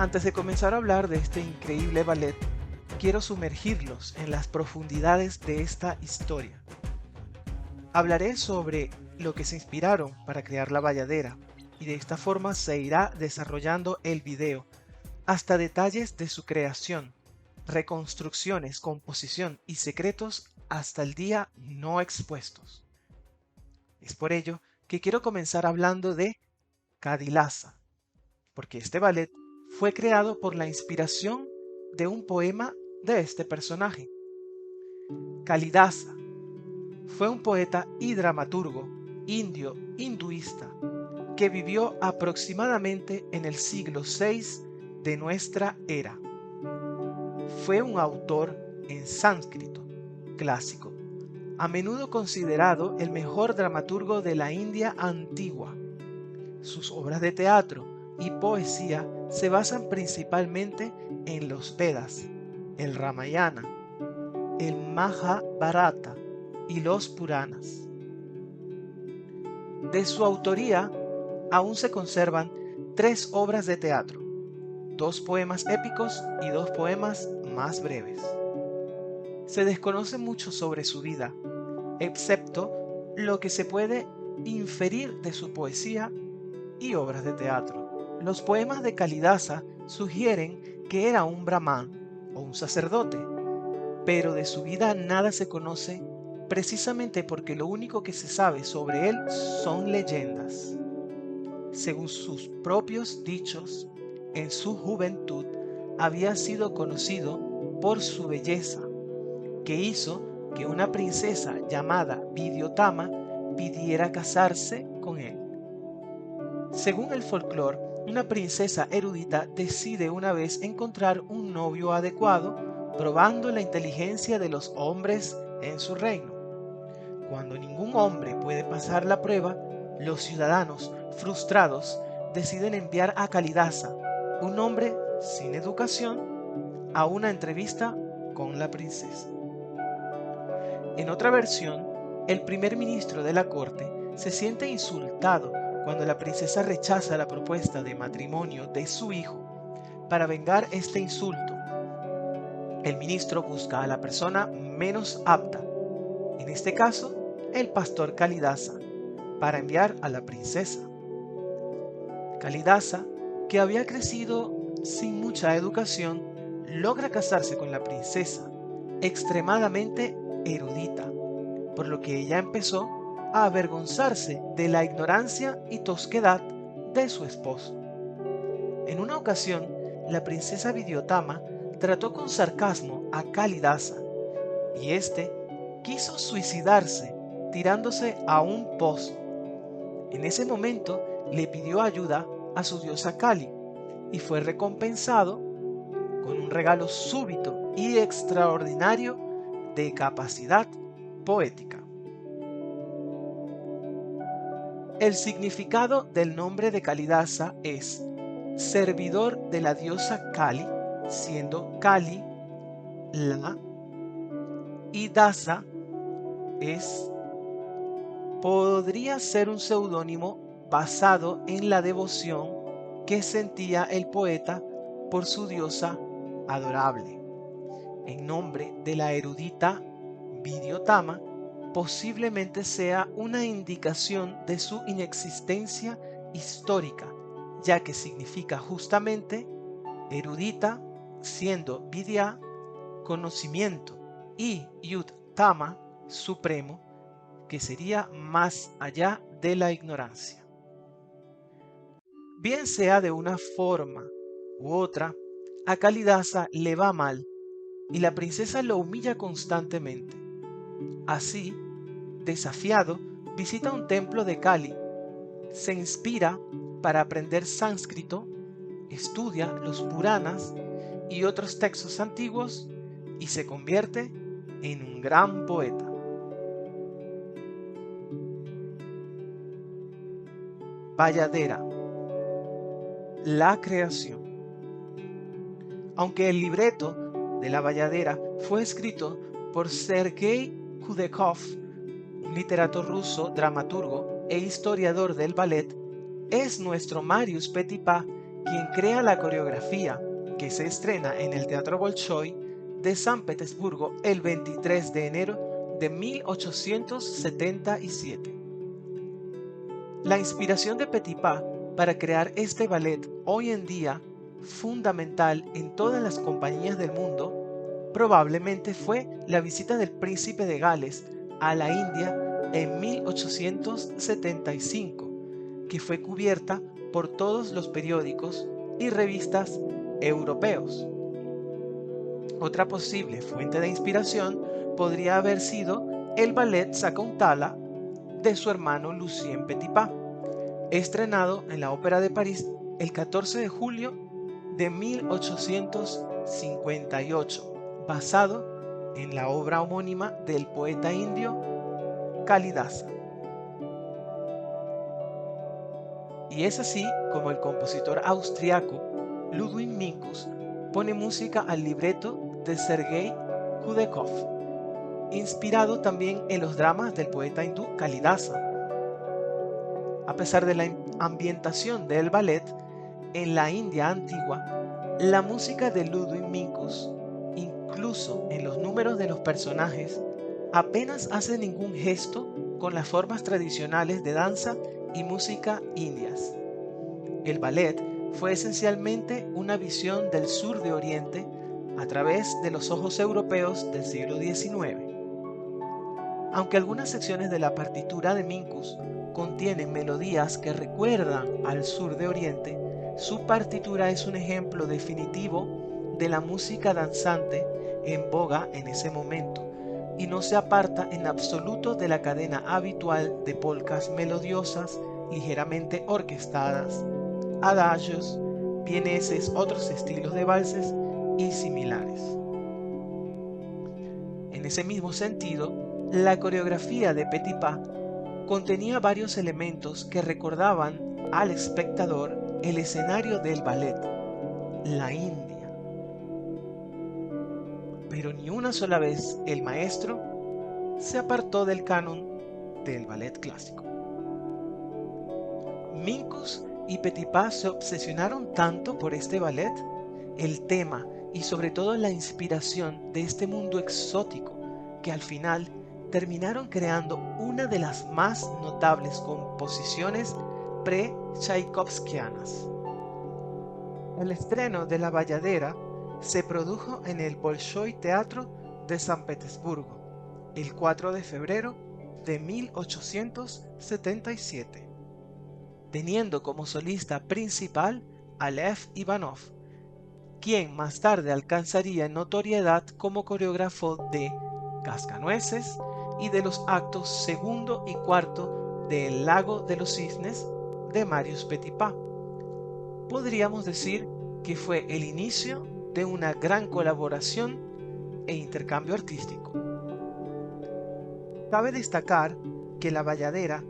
Antes de comenzar a hablar de este increíble ballet, quiero sumergirlos en las profundidades de esta historia. Hablaré sobre lo que se inspiraron para crear la bayadera, y de esta forma se irá desarrollando el video, hasta detalles de su creación, reconstrucciones, composición y secretos hasta el día no expuestos. Es por ello que quiero comenzar hablando de Kalidasa, porque este ballet fue creado por la inspiración de un poema de este personaje. Kalidasa fue un poeta y dramaturgo indio hinduista que vivió aproximadamente en el siglo VI de nuestra era. Fue un autor en sánscrito clásico, a menudo considerado el mejor dramaturgo de la India antigua. Sus obras de teatro y poesía se basan principalmente en los Vedas, el Ramayana, el Mahabharata y los Puranas. De su autoría aún se conservan 3 obras de teatro, 2 poemas épicos y 2 poemas más breves. Se desconoce mucho sobre su vida, excepto lo que se puede inferir de su poesía y obras de teatro. Los poemas de Kalidasa sugieren que era un brahmán o un sacerdote, pero de su vida nada se conoce precisamente porque lo único que se sabe sobre él son leyendas. Según sus propios dichos, en su juventud había sido conocido por su belleza, que hizo que una princesa llamada Vidyotama pidiera casarse con él. Según el folclore, una princesa erudita decide una vez encontrar un novio adecuado, probando la inteligencia de los hombres en su reino. Cuando ningún hombre puede pasar la prueba, los ciudadanos frustrados deciden enviar a Kalidasa, un hombre sin educación, a una entrevista con la princesa. En otra versión, el primer ministro de la corte se siente insultado cuando la princesa rechaza la propuesta de matrimonio de su hijo. Para vengar este insulto, el ministro busca a la persona menos apta, en este caso, el pastor Kalidasa, para enviar a la princesa. Kalidasa, que había crecido sin mucha educación, logra casarse con la princesa, extremadamente erudita, por lo que ella empezó a avergonzarse de la ignorancia y tosquedad de su esposo. En una ocasión, la princesa Vidyotama trató con sarcasmo a Kalidasa, y este quiso suicidarse tirándose a un pozo. En ese momento le pidió ayuda a su diosa Kali y fue recompensado con un regalo súbito y extraordinario de capacidad poética. El significado del nombre de Kalidasa es servidor de la diosa Kali, siendo Kali la, y Dasa podría ser un seudónimo basado en la devoción que sentía el poeta por su diosa adorable. En nombre de la erudita Vidyotama, posiblemente sea una indicación de su inexistencia histórica, ya que significa justamente erudita, siendo Vidya conocimiento y Yud-Tama supremo, que sería más allá de la ignorancia. Bien sea de una forma u otra, a Kalidasa le va mal y la princesa lo humilla constantemente. Así, desafiado, visita un templo de Kali, se inspira para aprender sánscrito, estudia los Puranas y otros textos antiguos y se convierte en un gran poeta. Bayadera, la creación. Aunque el libreto de la bayadera fue escrito por Sergei Kudekov, un literato ruso, dramaturgo e historiador del ballet, es nuestro Marius Petipa quien crea la coreografía que se estrena en el Teatro Bolshoi de San Petersburgo el 23 de enero de 1877. La inspiración de Petipa para crear este ballet, hoy en día fundamental en todas las compañías del mundo, probablemente fue la visita del príncipe de Gales a la India en 1875, que fue cubierta por todos los periódicos y revistas europeos. Otra posible fuente de inspiración podría haber sido el ballet Sakuntala de su hermano Lucien Petipa, estrenado en la Ópera de París el 14 de julio de 1858, basado en la obra homónima del poeta indio Kalidasa. Y es así como el compositor austriaco Ludwig Minkus pone música al libreto de Sergei Kudekov, inspirado también en los dramas del poeta hindú Kalidasa. A pesar de la ambientación del ballet en la India antigua, la música de Ludwig Minkus, incluso en los números de los personajes, apenas hace ningún gesto con las formas tradicionales de danza y música indias. El ballet fue esencialmente una visión del sur de Oriente a través de los ojos europeos del siglo XIX. Aunque algunas secciones de la partitura de Minkus contienen melodías que recuerdan al sur de Oriente, su partitura es un ejemplo definitivo de la música danzante en boga en ese momento y no se aparta en absoluto de la cadena habitual de polcas melodiosas ligeramente orquestadas, adagios, vieneses, otros estilos de valses y similares. En ese mismo sentido, la coreografía de Petipa contenía varios elementos que recordaban al espectador el escenario del ballet, la India. Pero ni una sola vez el maestro se apartó del canon del ballet clásico. Minkus y Petipa se obsesionaron tanto por este ballet, el tema y sobre todo la inspiración de este mundo exótico, que al final terminaron creando una de las más notables composiciones pre-tchaikovskianas. El estreno de La Bayadera se produjo en el Bolshoi Teatro de San Petersburgo el 4 de febrero de 1877, teniendo como solista principal a Lev Ivanov, quien más tarde alcanzaría notoriedad como coreógrafo de Cascanueces y de los actos segundo y cuarto de El Lago de los Cisnes de Marius Petipa. Podríamos decir que fue el inicio de una gran colaboración e intercambio artístico. Cabe destacar que La Bayadera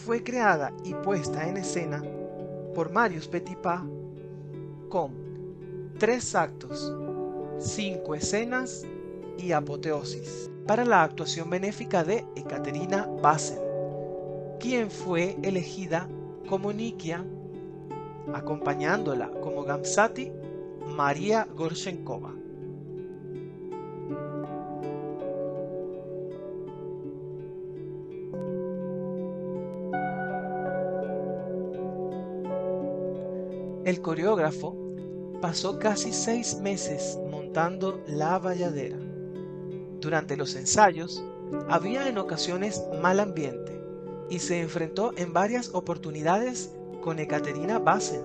fue creada y puesta en escena por Marius Petipa con 3 actos, 5 escenas y apoteosis para la actuación benéfica de Ekaterina Basen, quien fue elegida como Nikia, acompañándola como Gamsati María Gorshenkova. El coreógrafo pasó casi 6 meses montando La Bayadera. Durante los ensayos, había en ocasiones mal ambiente y se enfrentó en varias oportunidades con Ekaterina Basen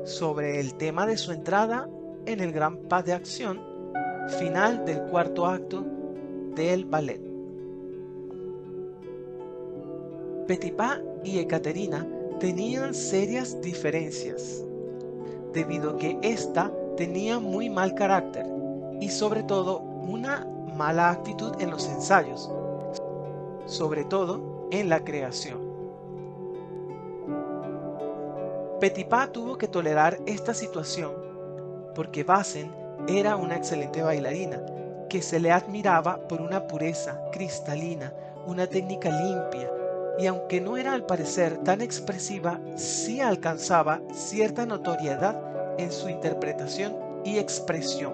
sobre el tema de su entrada en el gran pas de acción final del cuarto acto del ballet. Petipa y Ekaterina tenían serias diferencias, debido a que ésta tenía muy mal carácter y sobre todo una mala actitud en los ensayos, sobre todo en la creación. Petipa tuvo que tolerar esta situación porque Basen era una excelente bailarina que se le admiraba por una pureza cristalina, una técnica limpia y aunque no era al parecer tan expresiva, sí alcanzaba cierta notoriedad en su interpretación y expresión.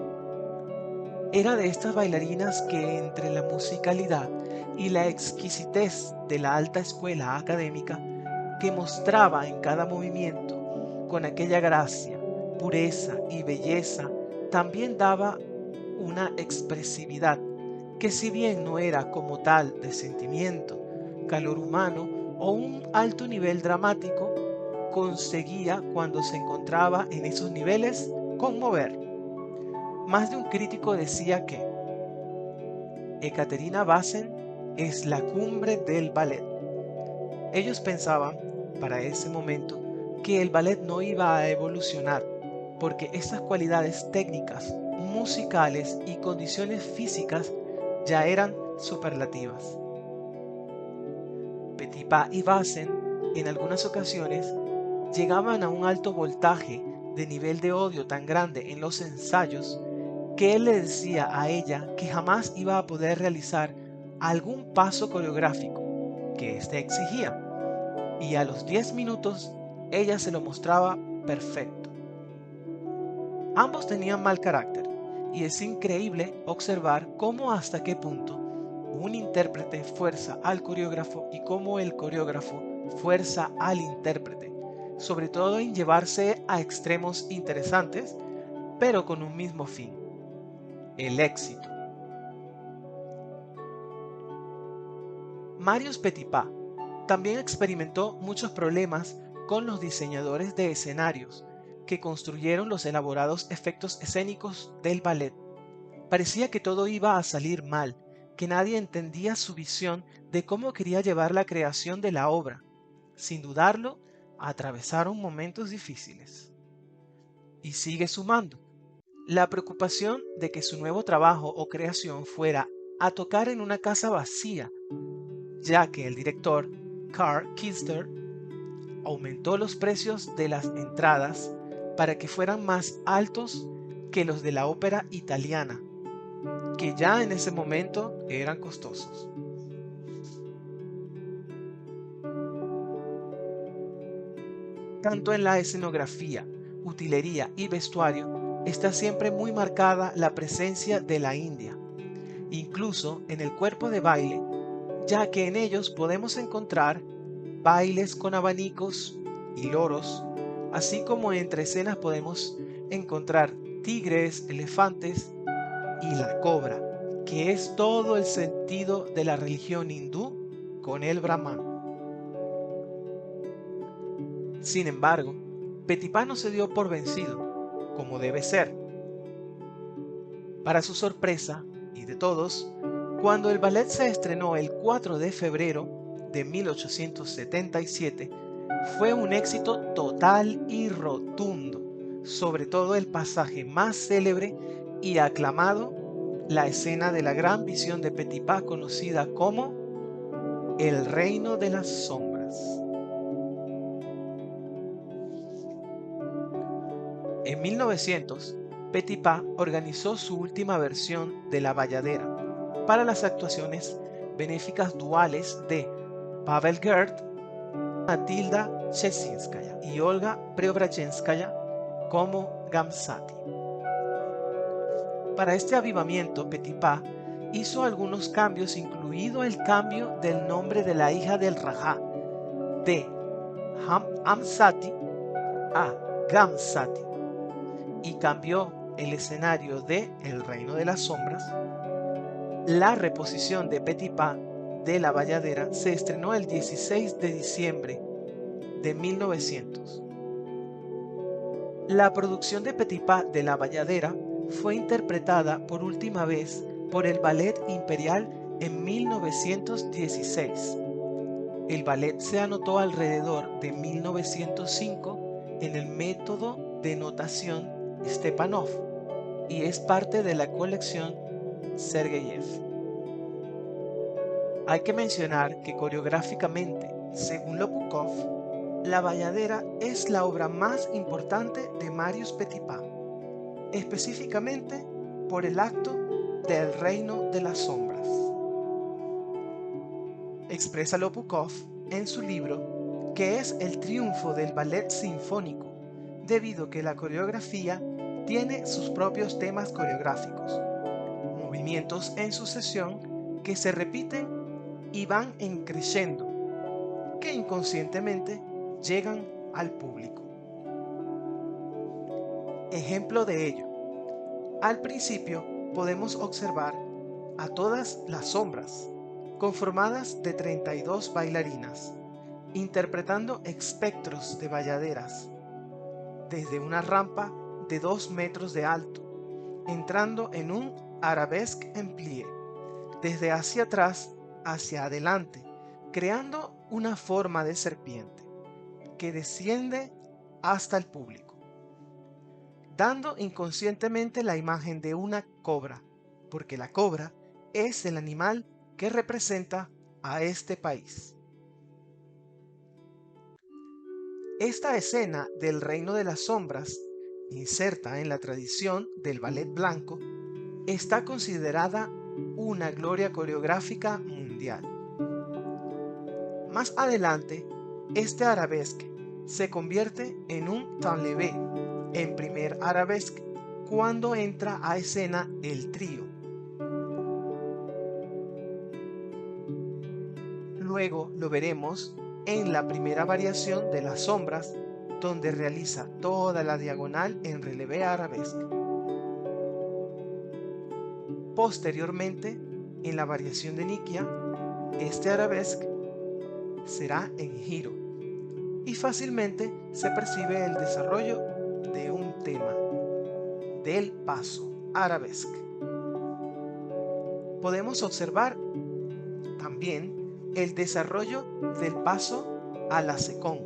Era de estas bailarinas que entre la musicalidad y la exquisitez de la alta escuela académica que mostraba en cada movimiento, con aquella gracia, pureza y belleza, también daba una expresividad que si bien no era como tal de sentimiento, calor humano o un alto nivel dramático, conseguía cuando se encontraba en esos niveles conmover. Más de un crítico decía que Ekaterina Basen es la cumbre del ballet. Ellos pensaban, para ese momento, que el ballet no iba a evolucionar, porque estas cualidades técnicas, musicales y condiciones físicas ya eran superlativas. Petipa y Basen, en algunas ocasiones, llegaban a un alto voltaje de nivel de odio tan grande en los ensayos que él le decía a ella que jamás iba a poder realizar algún paso coreográfico que éste exigía, y a los 10 minutos ella se lo mostraba perfecto. Ambos tenían mal carácter, y es increíble observar cómo hasta qué punto un intérprete fuerza al coreógrafo y cómo el coreógrafo fuerza al intérprete, sobre todo en llevarse a extremos interesantes, pero con un mismo fin: el éxito. Marius Petipa también experimentó muchos problemas con los diseñadores de escenarios que construyeron los elaborados efectos escénicos del ballet. Parecía que todo iba a salir mal, que nadie entendía su visión de cómo quería llevar la creación de la obra. Sin dudarlo, atravesaron momentos difíciles. Y sigue sumando la preocupación de que su nuevo trabajo o creación fuera a tocar en una casa vacía, ya que el director, Karl Kister, aumentó los precios de las entradas para que fueran más altos que los de la ópera italiana, que ya en ese momento eran costosos. Tanto en la escenografía, utilería y vestuario está siempre muy marcada la presencia de la India, incluso en el cuerpo de baile, ya que en ellos podemos encontrar bailes con abanicos y loros, así como entre escenas podemos encontrar tigres, elefantes y la cobra, que es todo el sentido de la religión hindú con el Brahman. Sin embargo, Petipa no se dio por vencido, como debe ser. Para su sorpresa y de todos, cuando el ballet se estrenó el 4 de febrero de 1877, fue un éxito total y rotundo, sobre todo el pasaje más célebre y aclamado, la escena de la gran visión de Petipa conocida como El Reino de las Sombras. En 1900, Petipa organizó su última versión de La Bayadera para las actuaciones benéficas duales de Pavel Gert, Matilda Cheszynskaya y Olga Preobrajenskaya como Gamsati. Para este avivamiento, Petipa hizo algunos cambios, incluido el cambio del nombre de la hija del Rajá de Amsati a Gamsati, y cambió el escenario de El Reino de las Sombras. La reposición de Petipa de La Bayadera se estrenó el 16 de diciembre de 1900. La producción de Petipa de La Bayadera fue interpretada por última vez por el Ballet Imperial en 1916. El ballet se anotó alrededor de 1905 en el método de notación Stepanov y es parte de la colección Sergeyev. Hay que mencionar que coreográficamente, según Lopukov, La Bayadera es la obra más importante de Marius Petipa, específicamente por el acto del Reino de las Sombras. Expresa Lopukov en su libro que es el triunfo del ballet sinfónico, debido a que la coreografía tiene sus propios temas coreográficos, movimientos en sucesión que se repiten y van en crescendo, que inconscientemente llegan al público. Ejemplo de ello. Al principio podemos observar a todas las sombras, conformadas de 32 bailarinas, interpretando espectros de bayaderas, desde una rampa de 2 metros de alto, entrando en un arabesque en plie, desde hacia atrás hacia adelante, creando una forma de serpiente que desciende hasta el público, dando inconscientemente la imagen de una cobra, porque la cobra es el animal que representa a este país. Esta escena del reino de las sombras, inserta en la tradición del ballet blanco, está considerada una gloria coreográfica mundial. Más adelante, este arabesque se convierte en un enlevé en primer arabesque cuando entra a escena el trío. Luego lo veremos en la primera variación de las sombras, donde realiza toda la diagonal en relevé arabesque. Posteriormente, en la variación de Nikia, este arabesque será en giro y fácilmente se percibe el desarrollo de un tema del paso arabesque. Podemos observar también el desarrollo del paso a la secón.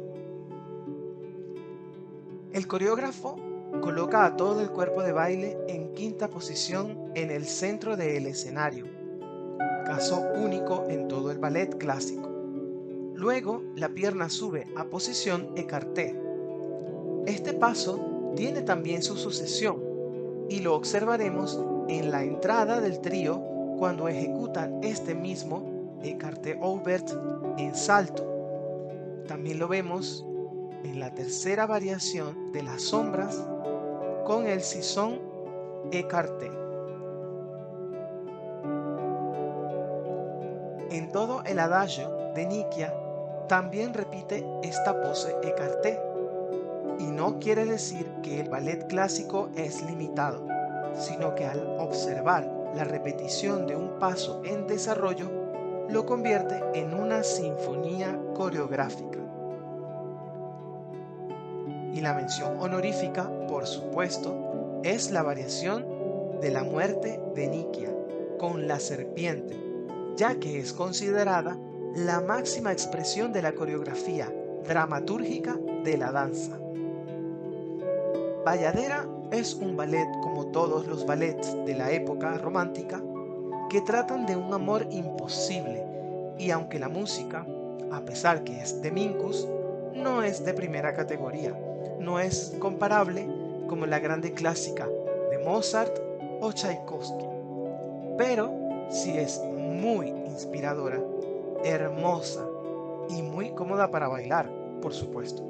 El coreógrafo coloca a todo el cuerpo de baile en quinta posición en el centro del escenario, caso único en todo el ballet clásico. Luego la pierna sube a posición écarté. Este paso tiene también su sucesión y lo observaremos en la entrada del trío cuando ejecutan este mismo écarté ouvert en salto. También lo vemos en la tercera variación de las sombras con el sisson écarté. En todo el adagio de Nikia también repite esta pose écarté, y no quiere decir que el ballet clásico es limitado, sino que al observar la repetición de un paso en desarrollo lo convierte en una sinfonía coreográfica. Y la mención honorífica, por supuesto, es la variación de la muerte de Nikia con la serpiente, ya que es considerada la máxima expresión de la coreografía dramatúrgica de la danza. Bayadera es un ballet como todos los ballets de la época romántica que tratan de un amor imposible, y aunque la música, a pesar que es de Minkus, no es de primera categoría, no es comparable como la grande clásica de Mozart o Tchaikovsky, pero sí es muy inspiradora, hermosa y muy cómoda para bailar, por supuesto.